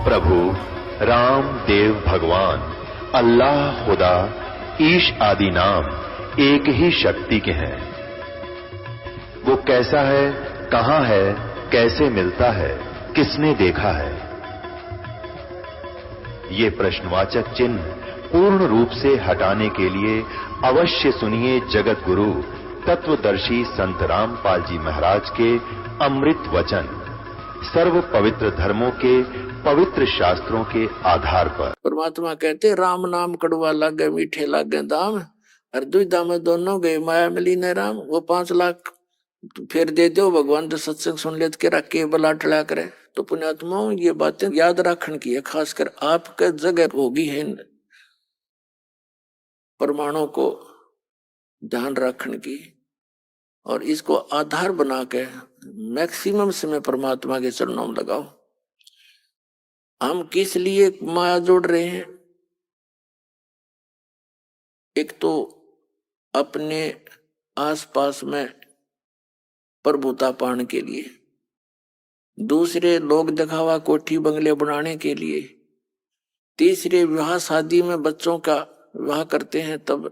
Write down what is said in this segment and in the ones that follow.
प्रभु राम देव भगवान अल्लाह खुदा ईश आदि नाम एक ही शक्ति के हैं। वो कैसा है, कहां है, कैसे मिलता है, किसने देखा है? ये प्रश्नवाचक चिन्ह पूर्ण रूप से हटाने के लिए अवश्य सुनिए जगत गुरु तत्वदर्शी संत रामपाल जी महाराज के अमृत वचन, सर्व पवित्र धर्मों के पवित्र शास्त्रों के आधार पर। परमात्मा कहते राम नाम कड़वा लागे मीठे लागे दाम, और दुविधा में दोनों गए माया मिली न राम। वो 5 लाख फिर दे दो भगवान, तो सत्संग सुन ले के रख के बला टला करे। तो पुण्यात्माओं ये बातें याद रखने की है, खासकर आपके जगह होगी है परमाणु को ध्यान रखने की, और इसको आधार बना के मैक्सिमम समय परमात्मा के चरणों में लगाओ। हम किस लिए माया जोड़ रहे हैं? एक तो अपने आसपास में प्रभुता पाने के लिए, दूसरे लोग दिखावा कोठी बंगले बनाने के लिए, तीसरे विवाह शादी में बच्चों का विवाह करते हैं तब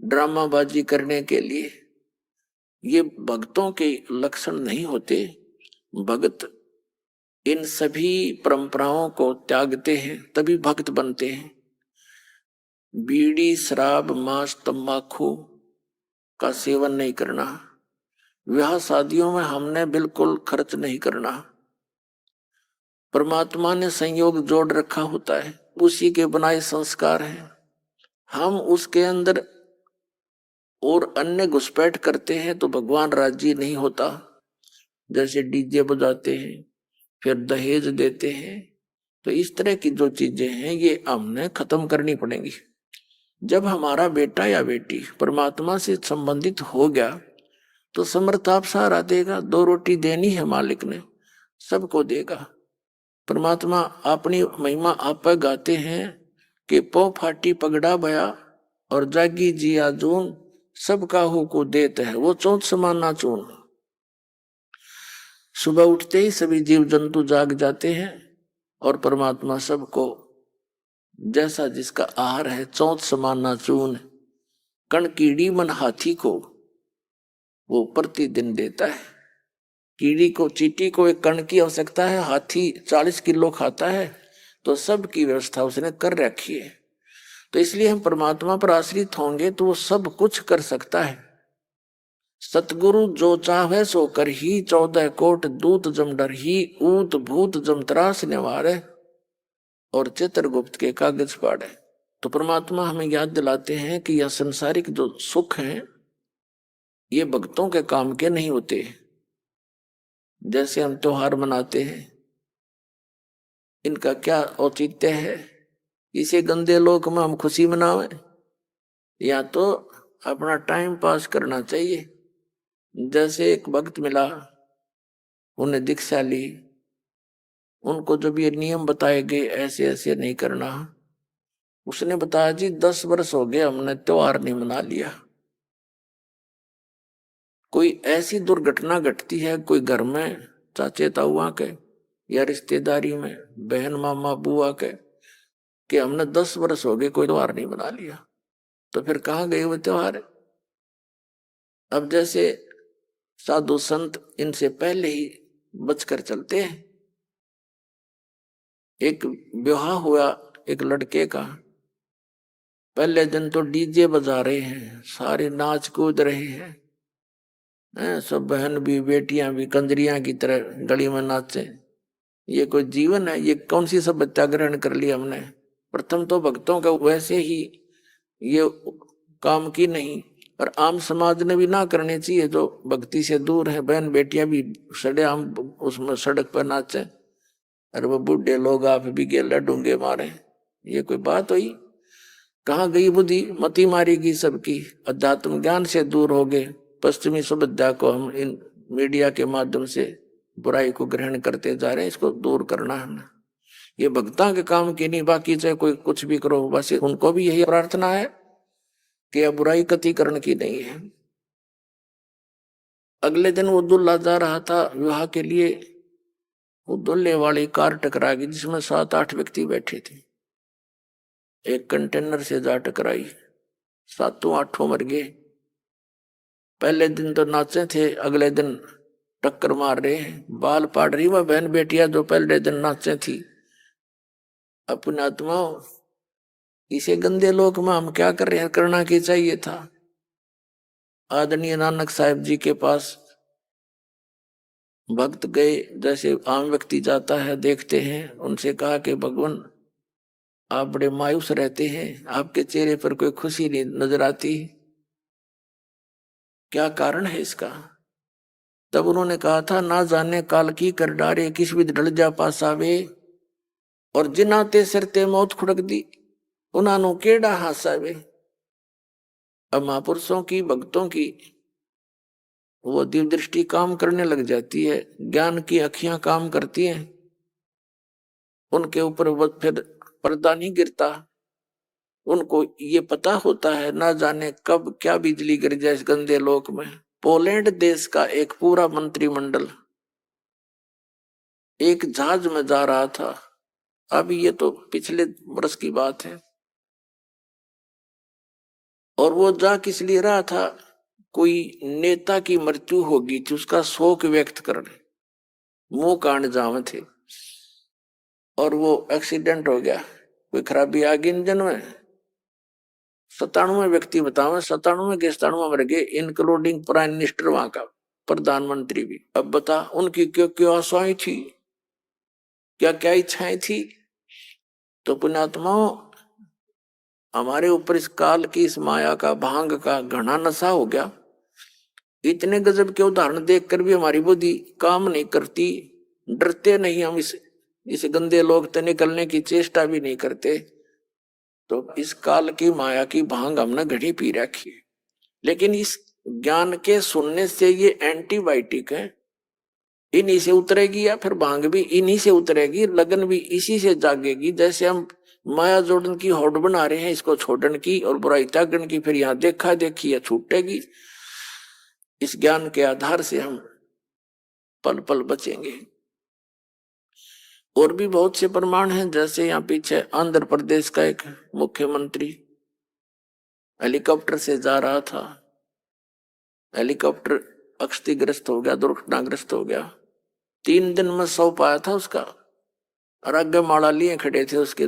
ड्रामाबाजी करने के लिए। ये भक्तों के लक्षण नहीं होते। भक्त इन सभी परंपराओं को त्यागते हैं तभी भक्त बनते हैं। बीड़ी, शराब, मांस, तंबाकू का सेवन नहीं करना, विवाह शादियों में हमने बिल्कुल खर्च नहीं करना। परमात्मा ने संयोग जोड़ रखा होता है, उसी के बनाए संस्कार हैं। हम उसके अंदर और अन्य घुसपैठ करते हैं तो भगवान राजी नहीं होता। जैसे डीजे बजाते हैं, फिर दहेज देते हैं, तो इस तरह की जो चीजें हैं ये हमने खत्म करनी पड़ेंगी। जब हमारा बेटा या बेटी परमात्मा से संबंधित हो गया तो समर्थ आप सहारा देगा। 2 रोटी देनी है मालिक ने, सबको देगा। परमात्मा अपनी महिमा आप गाते हैं कि पौ फाटी पगड़ा भया और जागी जिया जून, सबका हो को देते हैं वो चौथ समान ना चून। सुबह उठते ही सभी जीव जंतु जाग जाते हैं और परमात्मा सबको जैसा जिसका आहार है चौथ समान ना चून। कण कीड़ी मन हाथी को वो प्रतिदिन देता है। कीड़ी को, चींटी को एक कण की आवश्यकता है, हाथी 40 किलो खाता है, तो सबकी व्यवस्था उसने कर रखी है। तो इसलिए हम परमात्मा पर आश्रित होंगे तो वो सब कुछ कर सकता है। सतगुरु जो चाहे सो कर ही, 14 कोट दूत जम डर ही, ऊत भूत जम त्रास निवारे, और चित्रगुप्त के कागज पाड़े। तो परमात्मा हमें याद दिलाते हैं कि यह संसारिक जो सुख हैं ये भक्तों के काम के नहीं होते। जैसे हम त्योहार मनाते हैं, इनका क्या औचित्य है? इसे गंदे लोक में हम खुशी मनावे या तो अपना टाइम पास करना चाहिए। जैसे एक भक्त मिला, उन्हें दीक्षा ली, उनको जब ये नियम बताए गए ऐसे ऐसे नहीं करना, उसने बताया जी 10 वर्ष हो गए हमने त्योहार नहीं मना लिया। कोई ऐसी दुर्घटना घटती है कोई घर में चाचे ताऊआ के या रिश्तेदारी में बहन मामा बुआ के कि हमने 10 वर्ष हो गए कोई त्योहार नहीं मना लिया, तो फिर कहाँ गए वो त्योहार? अब जैसे साधु संत इनसे पहले ही बचकर चलते हैं। एक विवाह हुआ एक लड़के का, पहले दिन तो डीजे बजा रहे हैं, सारे नाच कूद रहे हैं, सब बहन भी बेटियां भी कंजरियां की तरह गली में नाचे। ये कोई जीवन है? ये कौन सी सभ्यता ग्रहण कर ली हमने? प्रथम तो भक्तों का वैसे ही ये काम की नहीं, और आम समाज ने भी ना करने चाहिए जो भक्ति से दूर है। बहन बेटियां भी सड़े आम उसमें सड़क पर नाचे, और वो बूढ़े लोग आप भी गेले डूंगे मारे। ये कोई बात हुई? कहाँ गई बुद्धि? मती मारेगी सबकी। अध्यात्म ज्ञान से दूर हो गए। पश्चिमी सभ्यता को हम इन मीडिया के माध्यम से बुराई को ग्रहण करते जा रहे हैं, इसको दूर करना है हमें। ये भक्ता के काम की नहीं, बाकी चाहे कोई कुछ भी करो, बस उनको भी यही प्रार्थना है कि अब बुराई कतिकरण की नहीं है। अगले दिन वो दूल्हा जा रहा था विवाह के लिए, वो दुल्हे वाली कार टकरा गई जिसमें 7-8 व्यक्ति बैठे थे। एक कंटेनर से जा टकराई, 7-8 मर गए। पहले दिन तो नाचे थे, अगले दिन टक्कर मार रहे हैं। बाल पाड़ रही वह बहन बेटियां जो पहले दिन नाचे थी। अपने आत्माओं, इसे गंदे लोक में हम क्या कर रहे हैं? करना क्या चाहिए था? आदरणीय नानक साहिब जी के पास भक्त गए, जैसे आम व्यक्ति जाता है, देखते हैं। उनसे कहा कि भगवान आप बड़े मायूस रहते हैं, आपके चेहरे पर कोई खुशी नहीं नजर आती, क्या कारण है इसका? तब उन्होंने कहा था, ना जाने काल की कर डारे, किस विध ढल जा पास आवे, और जिनाते सिरते मौत खुड़क दी, उन्होंने केड़ा हासावे। अब महापुरुषों की, भक्तों की वो दिव्य दृष्टि काम करने लग जाती है, ज्ञान की अखियां काम करती हैं, उनके ऊपर वो फिर पर्दा नहीं गिरता। उनको ये पता होता है ना जाने कब क्या बिजली गिर जाए इस गंदे लोक में। पोलैंड देश का एक पूरा मंत्रिमंडल एक जहाज में जा रहा था, अभी ये तो पिछले वर्ष की बात है, और वो जा किस लिए रहा था? कोई नेता की मृत्यु होगी थी, उसका शोक व्यक्त करने मुंह कांड जाम थे, और वो एक्सीडेंट हो गया, कोई खराबी आ गई इंजन में। 97 व्यक्ति बताओ, 97 के 97 मर गए, इंक्लूडिंग प्राइम मिनिस्टर, वहां का प्रधानमंत्री भी। अब बता उनकी क्यों क्यों आशाएं थी, क्या क्या इच्छाएं थी? तो पुण्यात्माओं, हमारे ऊपर इस काल की, इस माया का, भांग का घना नशा हो गया। इतने गजब के उदाहरण देखकर भी हमारी बुद्धि काम नहीं करती, डरते नहीं हम इस गंदे लोग से निकलने की चेष्टा भी नहीं करते। तो इस काल की माया की भांग हमने घड़ी पी रखी है। लेकिन इस ज्ञान के सुनने से ये एंटीबायोटिक है, इन्हीं से उतरेगी, या फिर भांग भी इन्हीं से उतरेगी, लगन भी इसी से जागेगी। जैसे हम माया जोड़न की होड़ बना रहे हैं, इसको छोड़न की और बुराई त्यागन की, फिर यहाँ देखा देखी या छूटेगी। इस ज्ञान के आधार से हम पल पल बचेंगे। और भी बहुत से प्रमाण हैं, जैसे यहाँ पीछे आंध्र प्रदेश का एक मुख्यमंत्री हेलीकॉप्टर से जा रहा था, हेलीकॉप्टर क्षतिग्रस्त हो गया, दुर्घटनाग्रस्त हो गया। 3 दिन में 100 पाया था उसका, और आगे माला लिए खड़े थे उसके,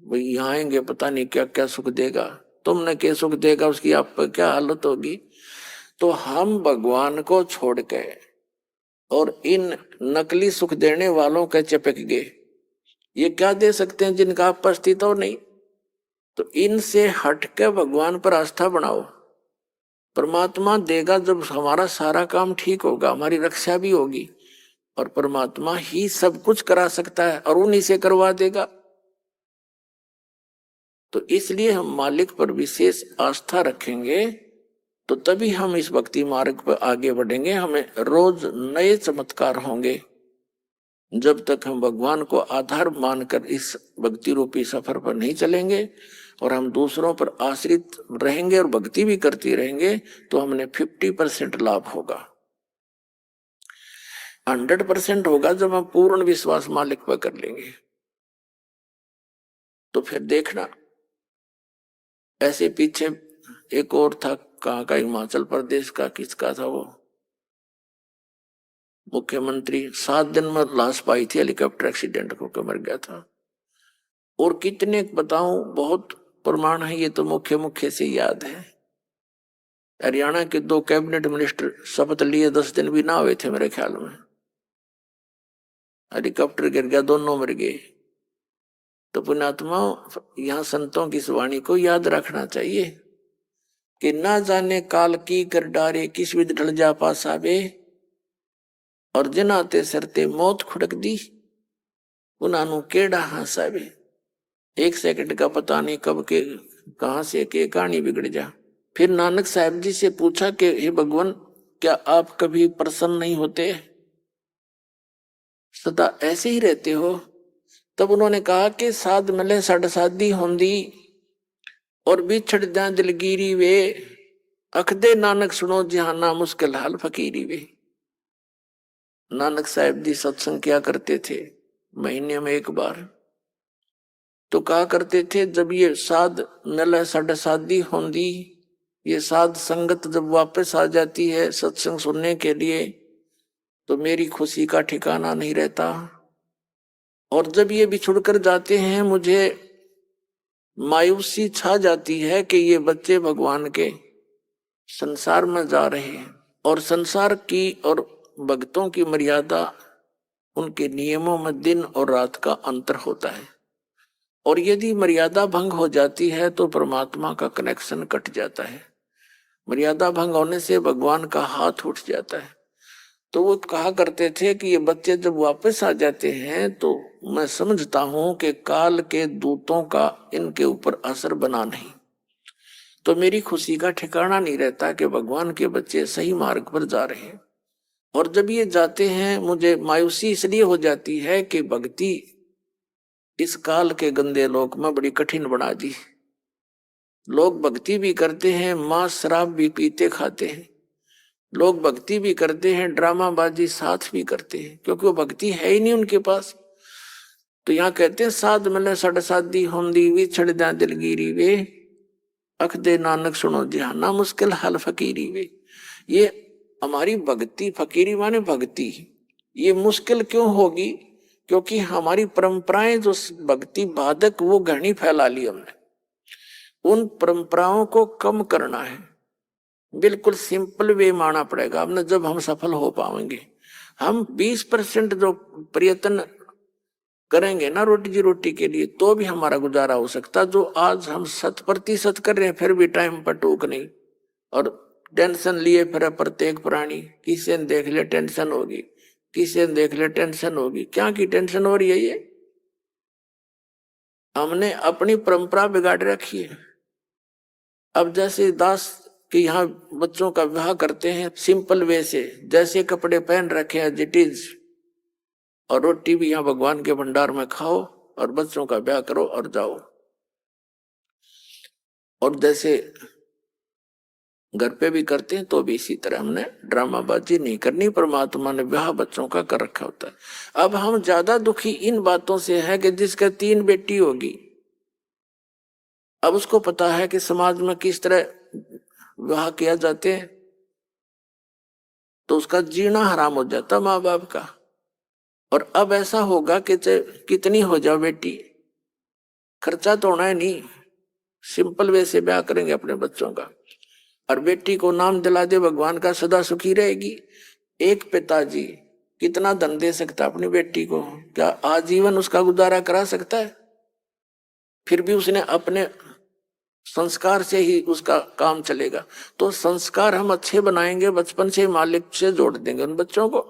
भाई यहाँ आएंगे पता नहीं क्या क्या सुख देगा, तुमने क्या सुख देगा, उसकी आप पर क्या हालत होगी। तो हम भगवान को छोड़ के और इन नकली सुख देने वालों के चिपक गए। ये क्या दे सकते हैं जिनका आप पर अस्तित्व नहीं? तो इनसे हटके भगवान पर आस्था बढ़ाओ, परमात्मा देगा। जब हमारा सारा काम ठीक होगा, हमारी रक्षा भी होगी, और परमात्मा ही सब कुछ करा सकता है और उन्हीं से करवा देगा। तो इसलिए हम मालिक पर विशेष आस्था रखेंगे, तो तभी हम इस भक्ति मार्ग पर आगे बढ़ेंगे। हमें रोज नए चमत्कार होंगे। जब तक हम भगवान को आधार मानकर इस भक्ति रूपी सफर पर नहीं चलेंगे और हम दूसरों पर आश्रित रहेंगे और भक्ति भी करती रहेंगे, तो हमने 50% लाभ होगा। 100% होगा जब हम पूर्ण विश्वास मालिक पर कर लेंगे। तो फिर देखना, ऐसे पीछे एक और था, कहाँ का, हिमाचल प्रदेश का, किसका था वो मुख्यमंत्री, 7 दिन में लाश पाई थी, हेलीकॉप्टर एक्सीडेंट होकर मर गया था। और कितने बताऊं, बहुत प्रमाण है, ये तो मुख्य से याद है। हरियाणा के 2 कैबिनेट मिनिस्टर शपथ लिए, 10 दिन भी ना हुए थे मेरे ख्याल में, हेलीकॉप्टर गिर गया, दोनों मर गए। तो पुण्यात्माओं, यहाँ संतों की इस वाणी को याद रखना चाहिए कि ना जाने काल की कर डारे, किस विध ढल जा पास आवे, और जिनाते सरते मौत खुड़क दी, उन्होंने केड़ा हंसावे। 1 सेकंड का पता नहीं कब के कहां से के कहानी बिगड़ जा। फिर नानक साहब जी से पूछा कि हे भगवान, क्या आप कभी प्रसन्न नहीं होते, सदा ऐसे ही रहते हो? तब उन्होंने कहा कि साध मिले साढ़ साधी होंदी, और बिछड़ जा दिलगिरी वे, अखदे नानक सुनो जहाना मुश्किल हाल फकीरी वे। नानक साहिब जी सत्संग किया करते थे महीने में एक बार। तो कहा करते थे जब ये साध मिले साढ़े शादी होंदी, ये साध संगत जब वापस आ जाती है सत्संग सुनने के लिए तो मेरी खुशी का ठिकाना नहीं रहता। और जब ये बिछुड़ कर जाते हैं मुझे मायूसी छा जाती है कि ये बच्चे भगवान के संसार में जा रहे हैं। और संसार की और भक्तों की मर्यादा, उनके नियमों में दिन और रात का अंतर होता है। और यदि मर्यादा भंग हो जाती है तो परमात्मा का कनेक्शन कट जाता है। मर्यादा भंग होने से भगवान का हाथ उठ जाता है। तो वो कहा करते थे कि ये बच्चे जब वापस आ जाते हैं तो मैं समझता हूं कि काल के दूतों का इनके ऊपर असर बना नहीं, तो मेरी खुशी का ठिकाना नहीं रहता कि भगवान के बच्चे सही मार्ग पर जा रहे हैं। और जब ये जाते हैं मुझे मायूसी इसलिए हो जाती है कि भक्ति इस काल के गंदे लोक में बड़ी कठिन बना दी। लोग भक्ति भी करते हैं, मांस शराब भी पीते खाते हैं, लोग भक्ति भी करते हैं, ड्रामाबाजी साथ भी करते हैं, क्योंकि वो भक्ति है ही नहीं उनके पास। तो यहाँ कहते हैं साध मिले साढ़े शादी होंदी वी छड़ जा दिलगिरी वे, अख दे नानक सुनो जहाना मुश्किल हाल फकीरी वे। ये हमारी भक्ति, फकीरी माने भक्ति, ये मुश्किल क्यों होगी? क्योंकि हमारी परंपराएं जो भक्ति बाधक वो घनी फैला ली हमने। उन परंपराओं को कम करना है, बिल्कुल सिंपल वे माना पड़ेगा हमने, जब हम सफल हो पाएंगे। हम 20% जो प्रयत्न करेंगे ना रोटी के लिए तो भी हमारा गुजारा हो सकता। जो आज हम 100% कर रहे हैं फिर भी टाइम पर टूक नहीं, और टेंशन लिए फिर प्रत्येक प्राणी, किसी ने देख ले टेंशन होगी, किसी ने देख ले टेंशन होगी। क्या की टेंशन हो रही है? ये हमने अपनी परंपरा बिगाड़ रखी है। अब जैसे दास कि यहाँ बच्चों का विवाह करते हैं सिंपल वे से, जैसे कपड़े पहन रखे हैं जिटीज, और रोटी भी यहाँ भगवान के भंडार में खाओ और बच्चों का ब्याह करो और जाओ। और जैसे घर पे भी करते हैं तो भी इसी तरह हमने ड्रामाबाजी नहीं करनी, परमात्मा ने ब्याह बच्चों का कर रखा होता है। अब हम ज्यादा दुखी इन बातों से है कि जिसका 3 बेटी होगी, अब उसको पता है कि समाज में किस तरह विवाह किया जाते हैं, तो उसका जीना हराम हो जाता माँ बाप का। और अब ऐसा होगा कि कितनी हो जाओ बेटी, खर्चा तो होना है नहीं, सिंपल वे से ब्याह करेंगे अपने बच्चों का, और बेटी को नाम दिला दे भगवान का, सदा सुखी रहेगी। एक पिताजी कितना धन दे सकता अपनी बेटी को? क्या आजीवन उसका गुजारा करा सकता है? फिर भी उसने अपने संस्कार से ही उसका काम चलेगा। तो संस्कार हम अच्छे बनाएंगे, बचपन से मालिक से जोड़ देंगे उन बच्चों को,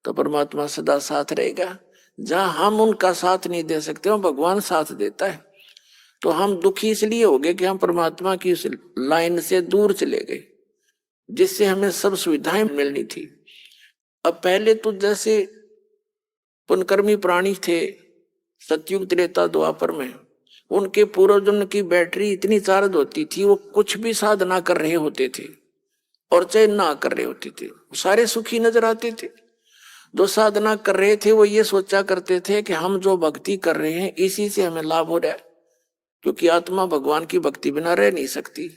तो परमात्मा सदा साथ रहेगा। जहां हम उनका साथ नहीं दे सकते वहां भगवान साथ देता है। तो हम दुखी इसलिए हो गए कि हम परमात्मा की उस लाइन से दूर चले गए जिससे हमें सब सुविधाएं मिलनी थी। अब पहले तो जैसे पुनकर्मी प्राणी थे सतयुग त्रेता द्वापर में, उनके पूर्वजन्म की बैटरी इतनी चार्ज होती थी, वो कुछ भी साधना कर रहे होते थे और चाहे ना कर रहे होते थे, सारे सुखी नजर आते थे। जो साधना कर रहे थे वो ये सोचा करते थे कि हम जो भक्ति कर रहे हैं इसी से हमें लाभ हो रहा है, क्योंकि आत्मा भगवान की भक्ति बिना रह नहीं सकती।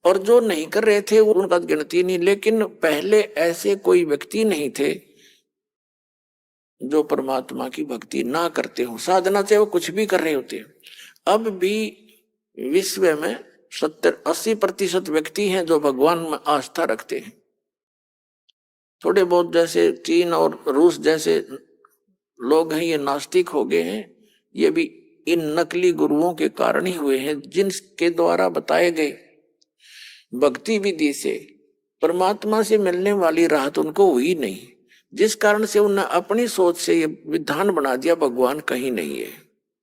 और जो नहीं कर रहे थे वो उनका गिनती नहीं। लेकिन पहले ऐसे कोई व्यक्ति नहीं थे जो परमात्मा की भक्ति ना करते हो, साधना से वो कुछ भी कर रहे होते। अब भी विश्व में 70-80% व्यक्ति हैं जो भगवान में आस्था रखते हैं। थोड़े बहुत जैसे चीन और रूस जैसे लोग हैं ये नास्तिक हो गए हैं, ये भी इन नकली गुरुओं के कारण ही हुए हैं, जिनके द्वारा बताए गए भक्ति विधि से परमात्मा से मिलने वाली राहत उनको हुई नहीं, जिस कारण से उन्होंने अपनी सोच से ये विधान बना दिया भगवान कहीं नहीं है।